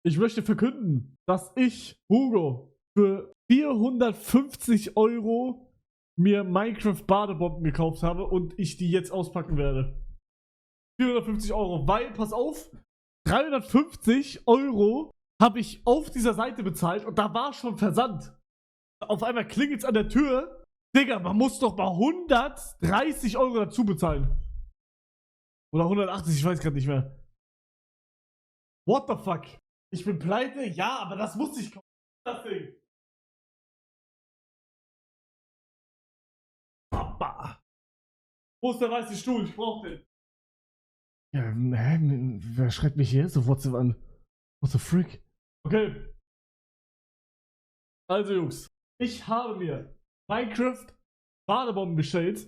Ich möchte verkünden, dass ich, Hugo, für 450 € mir Minecraft Badebomben gekauft habe und ich die jetzt auspacken werde. 450 €, weil, pass auf, 350 € habe ich auf dieser Seite bezahlt und da war schon Versand. Auf einmal klingelt's an der Tür. Digga, man muss doch mal 130 € dazu bezahlen. Oder 180, ich weiß gerade nicht mehr. What the fuck? Ich bin pleite? Ja, aber das muss ich kaufen. Das Ding. Papa. Wo ist der weiße Stuhl? Ich brauch den. Ja, wer schreibt mich hier so WhatsApp an? What the frick? Okay. Also Jungs, ich habe mir Minecraft Badebomben bestellt.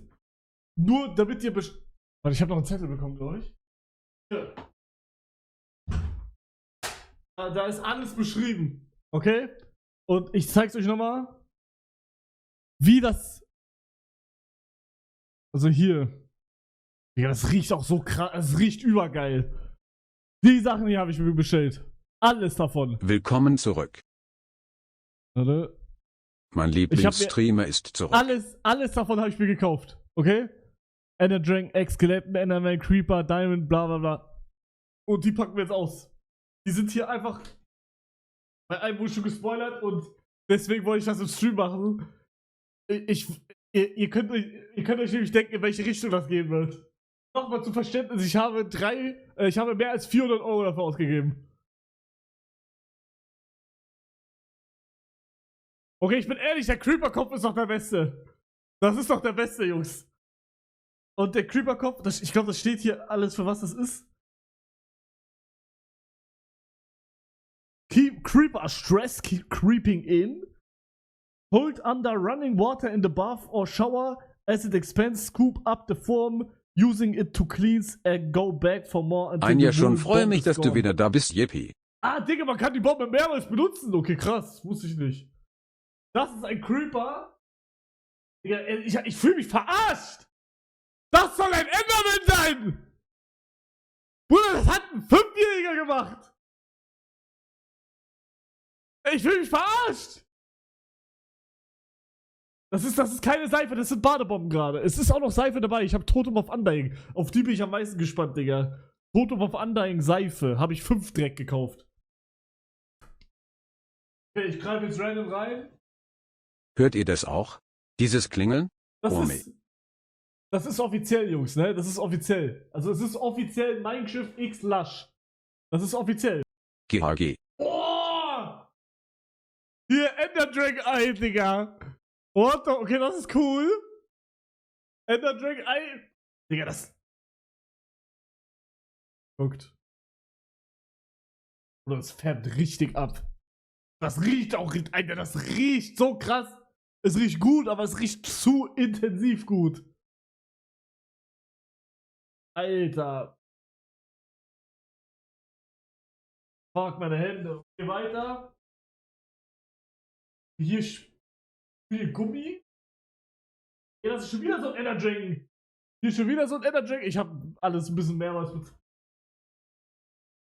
Nur damit ihr Warte, ich habe noch einen Zettel bekommen, glaube ich. Hier. Da ist alles beschrieben. Okay? Und ich zeig's euch nochmal. Wie das. Also hier. Ja, das riecht auch so krass. Es riecht übergeil. Die Sachen hier habe ich mir bestellt. Alles davon. Willkommen zurück. Warte. Mein Lieblingsstreamer ist zurück. Alles davon habe ich mir gekauft. Okay? Ender Dragon, Skeleton, Enderman, Creeper, Diamond, bla bla bla. Und die packen wir jetzt aus. Die sind hier einfach. Bei einem wurde schon gespoilert und deswegen wollte ich das im Stream machen. Ihr könnt euch nämlich denken, in welche Richtung das gehen wird. Nochmal zum Verständnis, ich habe mehr als 400 € dafür ausgegeben. Okay, ich bin ehrlich, der Creeper-Kopf ist doch der Beste. Das ist doch der Beste, Jungs. Und der Creeper-Kopf, ich glaube, das steht hier alles, für was das ist. Keep Creeper stress keep creeping in. Hold under running water in the bath or shower as it expands, scoop up the foam, using it to cleanse and go back for more. Ein Jahr schon, freue mich, dass du wieder da bist, Yippie. Ah, Digga, man kann die Bombe mehrmals benutzen. Okay, krass, wusste ich nicht. Das ist ein Creeper. Digga, ich fühle mich verarscht. Das soll ein Enderman sein. Bruder, das hat ein 5-Jähriger gemacht. Ich fühle mich verarscht. Das ist keine Seife, das sind Badebomben gerade. Es ist auch noch Seife dabei. Ich habe Totem of Undying. Auf die bin ich am meisten gespannt, Digga. Totem of Undying Seife. Habe ich 5 direkt gekauft. Okay, ich greife jetzt random rein. Hört ihr das auch? Dieses Klingeln? Das ist offiziell, Jungs, ne? Das ist offiziell. Also es ist offiziell Minecraft X Lush. Das ist offiziell. GHG. Oh! Hier, Ender Dragon Eye, Digga. What the? Okay, das ist cool. Ender Dragon Eye. Digga, das. Guckt. Oder das färbt richtig ab. Das riecht auch, Alter, das riecht so krass. Es riecht gut, aber es riecht zu intensiv gut. Alter. Fuck, meine Hände. Okay, weiter. Hier viel Gummi. Ja, das ist schon wieder so ein Ender Dragon. Hier ist schon wieder so ein Ender Dragon. Ich habe alles ein bisschen mehrmals mit.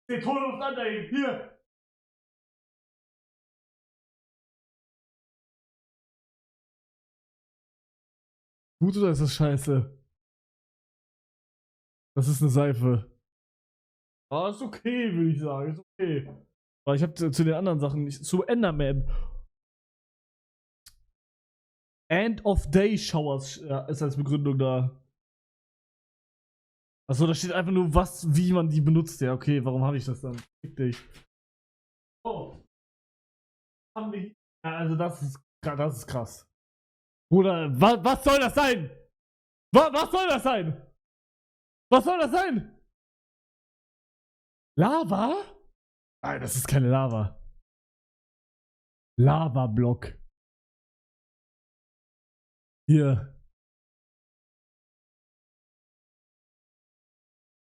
Der Tod auf Undying. Hier. Gut oder ist das scheiße? Das ist eine Seife. Ah, ist okay, würde ich sagen. Ist okay. Aber ich habe zu den anderen Sachen nicht. Zu Enderman. End of Day Showers ist als Begründung da. Achso, da steht einfach nur, wie man die benutzt. Ja, okay, warum habe ich das dann? Fick dich. Oh. Haben wir hier. Ja, also das ist krass. Bruder, was soll das sein? Was soll das sein? Was soll das sein? Lava? Nein, das ist keine Lava. Lava-Block. Hier.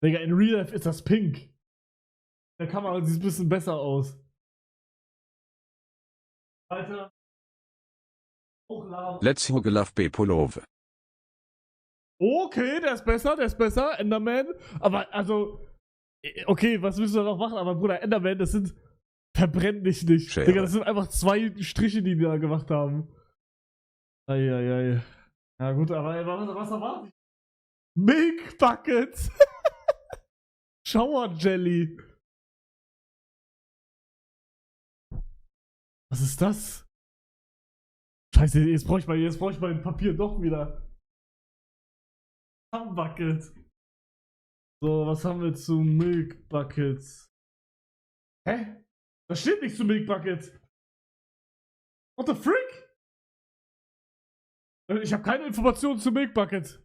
Digga, in Real Life ist das pink. In der Kamera sieht es ein bisschen besser aus. Alter. Auch Lava. Let's Hugelaf B. Pullover. Okay, der ist besser, Enderman. Aber, also, okay, was müssen wir noch machen? Aber, Bruder, Enderman, das sind verbrenn dich nicht. Schere. Digga, das sind einfach 2 Striche, die da gemacht haben. Eieiei. Ja gut, aber ey, was erwartet ich? Milk Bucket! Shower Jelly! Was ist das? Scheiße, jetzt brauch ich mein Papier doch wieder. Bucket. So, was haben wir zu Milk Buckets? Hä? Da steht nichts zu Milk Bucket. What the frick? Ich habe keine Informationen zu Milk Bucket.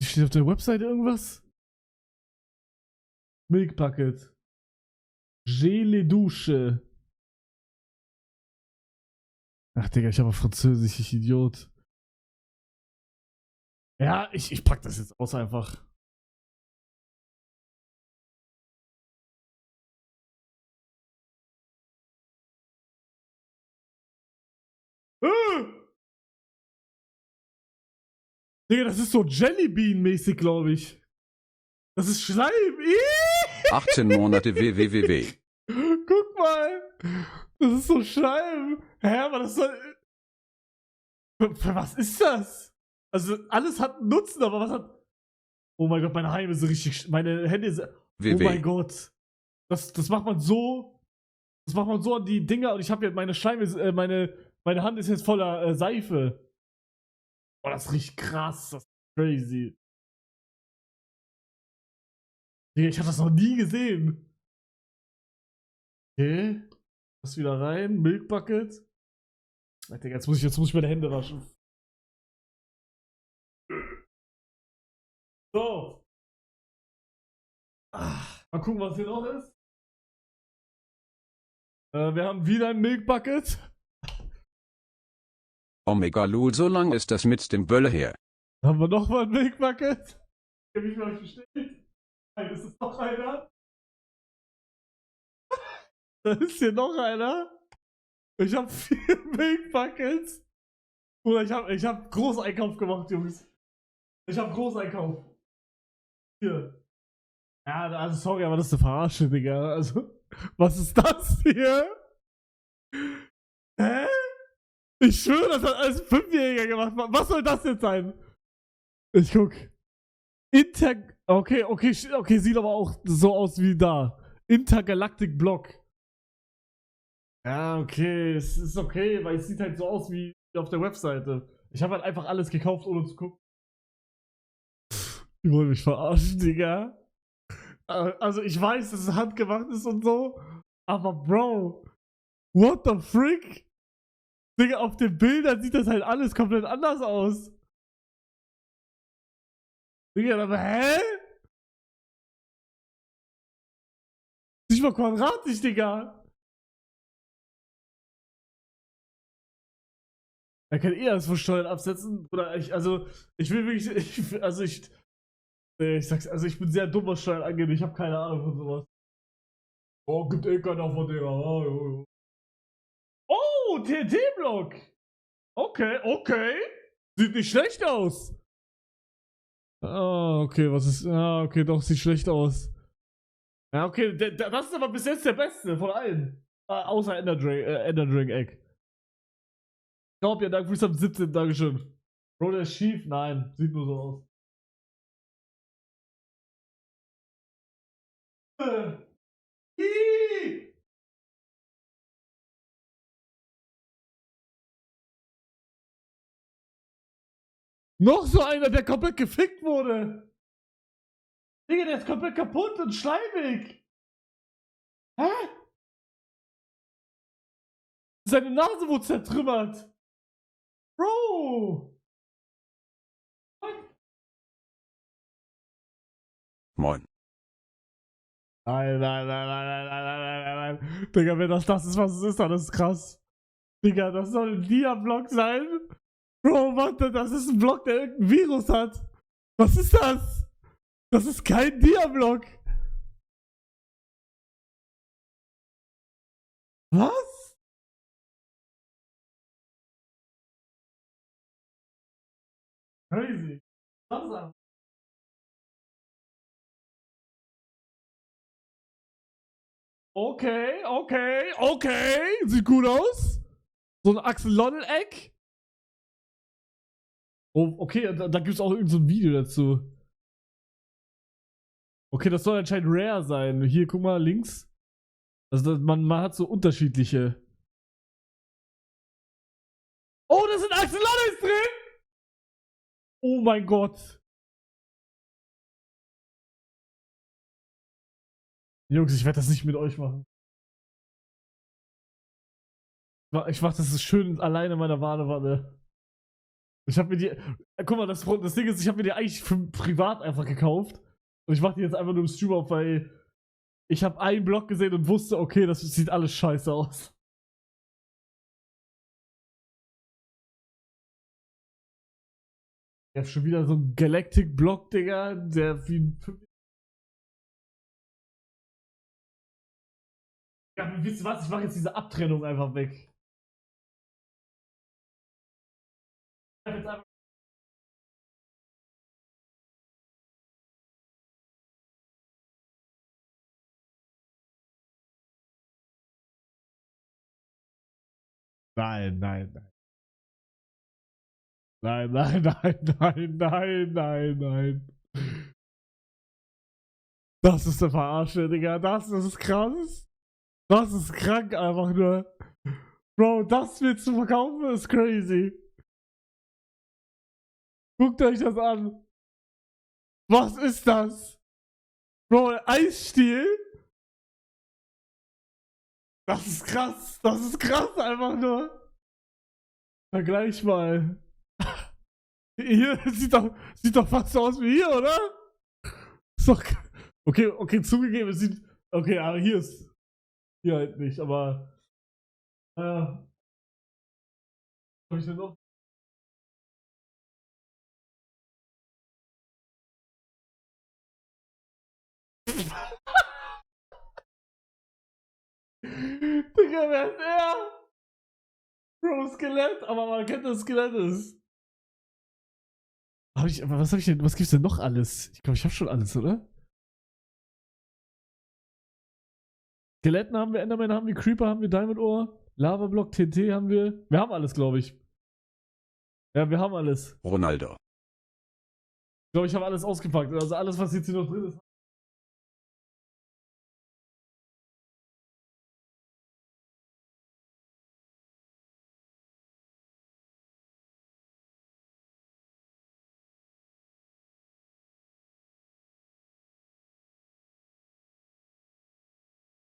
Steht auf der Website irgendwas? Milk Bucket. Gele Dusche. Ach, Digga, ich habe auf Französisch, ich Idiot. Ja, ich pack das jetzt aus einfach. Digga, das ist so Jellybean-mäßig, glaube ich. Das ist Schleim. 18 Monate www. Guck mal. Das ist so Schleim. Hä, aber das soll... Für was ist das? Also, alles hat einen Nutzen, aber was hat... Oh mein Gott, meine Heime sind richtig... Meine Hände sind... Oh mein Gott. Das macht man so... Das macht man so an die Dinger und ich habe jetzt meine Schleime... Meine Hand ist jetzt voller Seife. Boah, das riecht krass. Das ist crazy. Digga, ich hab das noch nie gesehen. Okay. Was wieder rein? Milk Bucket. Digga, jetzt muss ich meine Hände waschen. So. Mal gucken, was hier noch ist. Wir haben wieder ein Milk Bucket. Omega Lul, so lang ist das mit dem Bölle her. Haben wir nochmal ein Milk Bucket? Hab ich mal bestellt. Nein, das ist noch einer. Da ist hier noch einer. Ich habe 4 Milk Buckets. Oder ich hab Großeinkauf gemacht, Jungs. Ich hab Großeinkauf. Hier. Ja, also sorry, aber das ist eine Verarsche, Digga. Also, was ist das hier? Hä? Ich schwöre, das hat alles 5-Jähriger gemacht. Was soll das jetzt sein? Ich guck. Okay, sieht aber auch so aus wie da. Intergalactic Block. Ja, okay, es ist okay, weil es sieht halt so aus wie auf der Webseite. Ich habe halt einfach alles gekauft, ohne zu gucken. Die wollen mich verarschen, Digga. Also ich weiß, dass es handgemacht ist und so, aber Bro, what the frick? Digga, auf den Bildern sieht das halt alles komplett anders aus. Digga, aber hä? Nicht mal quadratisch, Digga. Er kann eher das von Steuern absetzen. Oder ich will wirklich, ich sag's, also ich bin sehr dumm, was Steuern angeht. Ich habe keine Ahnung von sowas. Oh, gibt eh keiner von Digga. Oh, TNT-Block. Okay. Sieht nicht schlecht aus. Ah, okay, okay, doch, sieht schlecht aus. Ja, okay, das ist aber bis jetzt der beste von allen. Außer Ender Egg. Ich glaube, ja, danke fürs am 17. Dankeschön. Bro, der ist schief? Nein, sieht nur so aus. Noch so einer, der komplett gefickt wurde. Digga, der ist komplett kaputt und schleimig. Hä? Seine Nase wurde zertrümmert. Bro. Moin. Nein. Digga, wenn das ist, was es ist, dann ist krass. Digga, das soll ein Dia-Block sein. Bro, warte, das ist ein Block, der irgendein Virus hat. Was ist das? Das ist kein Dia-Block. Was? Crazy. Was? Okay, okay, okay. Sieht gut aus. So ein Axolotl-Eck. Oh, okay, da gibt es auch irgendein so Video dazu. Okay, das soll anscheinend rare sein. Hier, guck mal, links. Also man hat so unterschiedliche. Oh, da sind Axolotls drin! Oh mein Gott. Jungs, ich werde das nicht mit euch machen. Ich mach das schön alleine in meiner Badewanne. Ich habe mir die. Guck mal, das Ding ist, ich habe mir die eigentlich für privat einfach gekauft. Und ich mache die jetzt einfach nur im Stream auf, weil ich habe einen Blog gesehen und wusste, okay, das sieht alles scheiße aus. Ich hab schon wieder so einen Galactic-Block, Digga, der wie ein. Ja, wisst ihr was? Ich mache jetzt diese Abtrennung einfach weg. Ich hab jetzt einfach. Nein, nein, nein. Nein, nein, nein, nein, nein, nein, nein. Das ist eine Verarsche, Digga. Das ist krass. Das ist krank einfach nur. Bro, das willst du verkaufen, ist crazy. Guckt euch das an. Was ist das? Bro, Eisstiel? Das ist krass. Das ist krass einfach nur. Vergleich mal. Hier sieht doch fast so aus wie hier, oder? Ist doch. Okay, okay, zugegeben, es sieht. Okay, aber hier ist. Hier halt nicht, aber. Was hab ich denn noch? Digga, wer ist er? Bro, Skelett, aber man kennt, dass es Skelett ist. Was hab ich denn, was gibt's denn noch alles? Ich glaube, ich habe schon alles, oder? Skeletten haben wir, Enderman haben wir, Creeper haben wir, Diamond Ore, Lava Block, TNT haben wir. Wir haben alles, glaube ich. Ja, wir haben alles. Ronaldo. Ich glaube, ich habe alles ausgepackt. Also alles, was jetzt hier noch drin ist.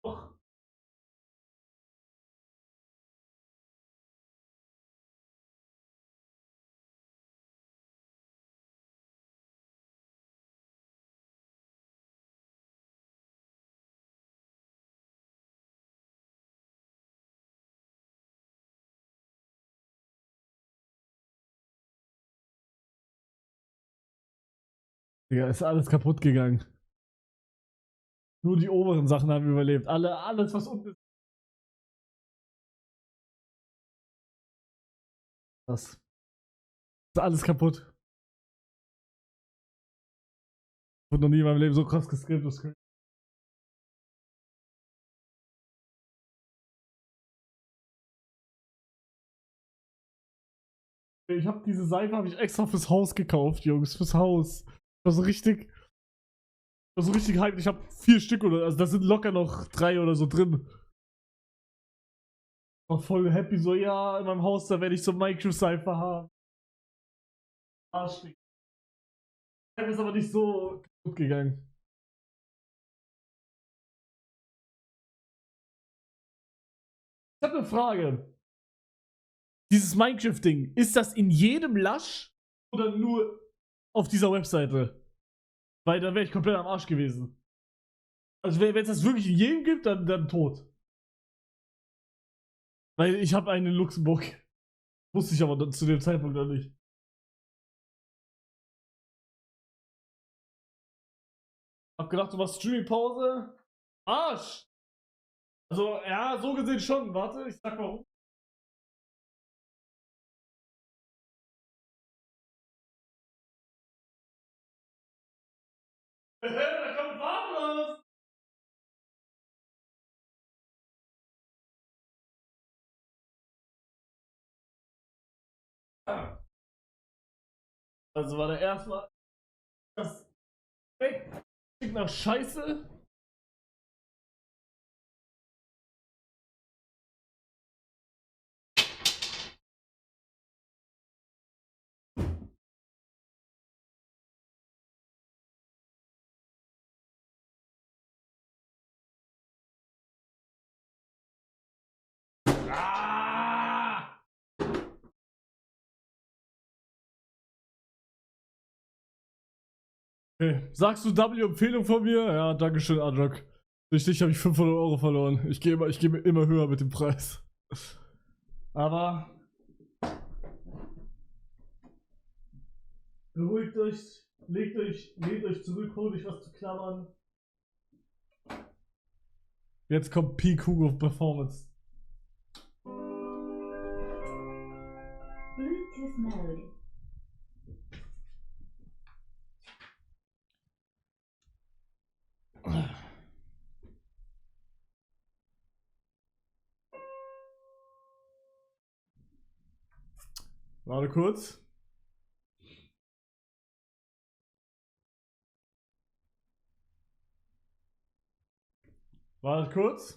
Doch. Digga, ist alles kaputt gegangen. Nur die oberen Sachen haben überlebt. Alles, was unten ist. Das ist alles kaputt. Ich wurde noch nie in meinem Leben so krass geskippt. Ich habe diese Seife habe ich extra fürs Haus gekauft, Jungs, fürs Haus. War so richtig hyped. Ich habe 4 Stück oder also da sind locker noch 3 oder so drin. War voll happy so, ja, in meinem Haus da werde ich so Minecraft-Seife haben. Arschig. Ist aber nicht so gut gegangen. Ich habe eine Frage. Dieses Minecraft-Ding, ist das in jedem Lush oder nur auf dieser Webseite? Weil dann wäre ich komplett am Arsch gewesen. Also wenn es das wirklich in jedem gibt, dann tot. Weil ich habe einen in Luxemburg. Wusste ich aber zu dem Zeitpunkt noch nicht. Hab gedacht, du machst Streaming-Pause. Arsch! Also, ja, so gesehen schon. Warte, ich sag warum. Da kommt Farbe raus! Also war der erstmal das weg nach Scheiße. Okay. Sagst du W-Empfehlung von mir? Ja, dankeschön, Adrock. Durch dich habe ich 500 Euro verloren. Ich gehe immer höher mit dem Preis. Aber beruhigt euch, lehnt euch zurück, holt euch was zu klammern. Jetzt kommt Peak Hugo Performance. Bluetooth mode. Warte kurz. Warte kurz.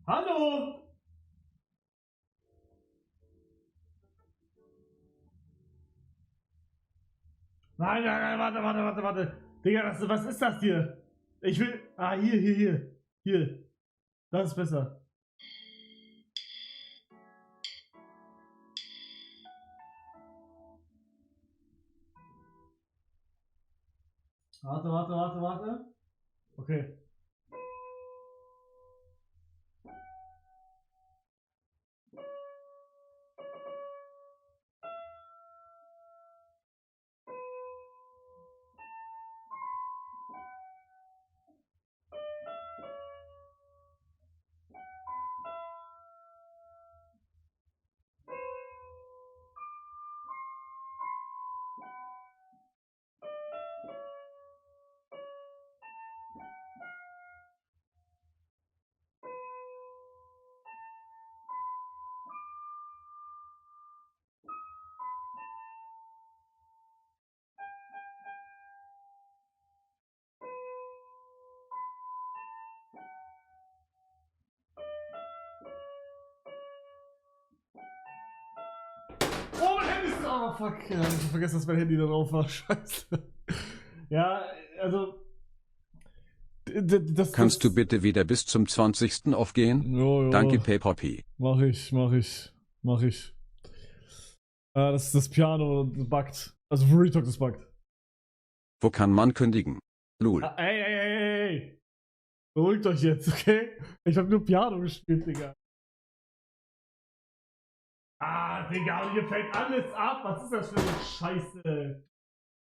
Hallo! Nein, warte. Digga, was ist das hier? Ich will. Ah, hier. Hier. Das ist besser. Warte. Okay. Oh, mein Handy ist. Oh, fuck. Ja, ich hab vergessen, dass mein Handy da drauf war. Scheiße. Ja, also. Kannst du bitte wieder bis zum 20. aufgehen? Jo. Danke, PayPoppy. Mach ich. Das Piano buggt. Also Real Talk, das buggt. Wo kann man kündigen? Lul. Ey. Beruhigt euch jetzt, okay? Ich hab nur Piano gespielt, Digga. Ah, Digga, hier fällt alles ab. Was ist das für eine Scheiße?